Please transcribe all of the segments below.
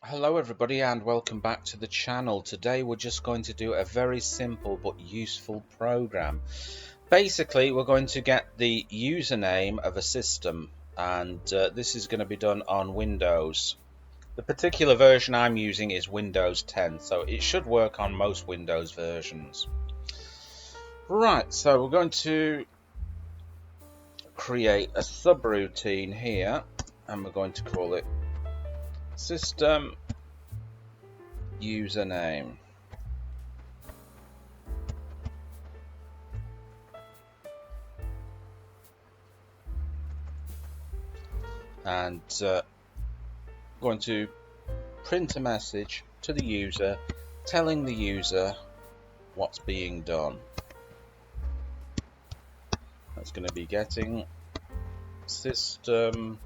Hello everybody and welcome back to the channel. Today we're just going to do a very simple but useful program. Basically we're going to get the username of a system, and this is going to be done on Windows. The particular version I'm using is Windows 10, so it should work on most Windows versions. Right, so we're going to create a subroutine here and we're going to call it system username. And going to print a message to the user telling the user what's being done. That's going to be getting system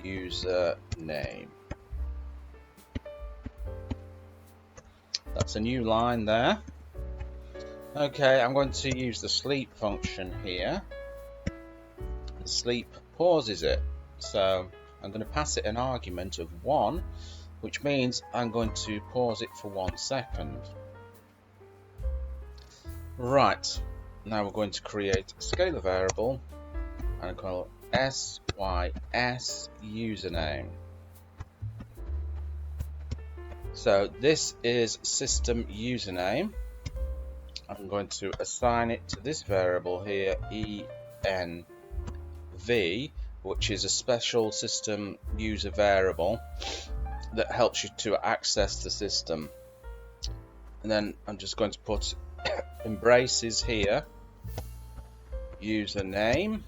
username. That's a new line there. Okay, I'm going to use the sleep function here. The sleep pauses it, so I'm going to pass it an argument of 1, which means I'm going to pause it for 1 second. Right, now we're going to create a scalar variable and call it sys username. So this is system username. I'm going to assign it to this variable here, env, which is a special system user variable that helps you to access the system. And then I'm just going to put in braces here, username,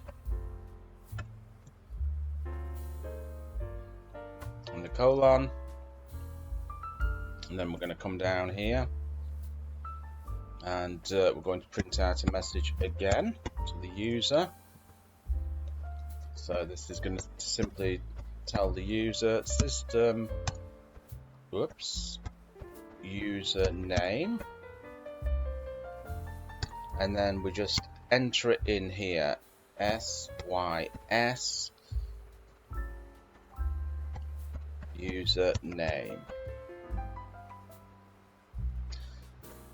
and the colon, and then we're going to come down here and we're going to print out a message again to the user. So this is going to simply tell the user system username, and then we just enter it in here, sys username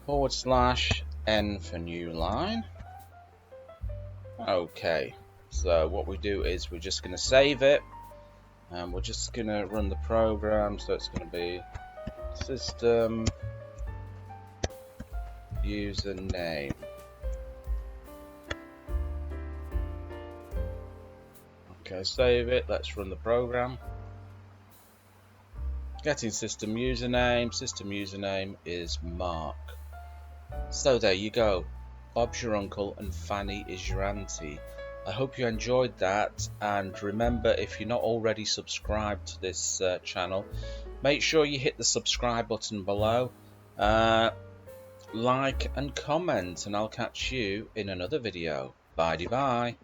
/n for new line. Okay, so what we do is we're just going to save it and we're just going to run the program. So it's going to be system username. Okay, save it. Let's run the program. Getting system username is Mark. So there you go. Bob's your uncle and Fanny is your auntie. I hope you enjoyed that, and remember, if you're not already subscribed to this channel, make sure you hit the subscribe button below, like and comment, and I'll catch you in another video. Bye-bye.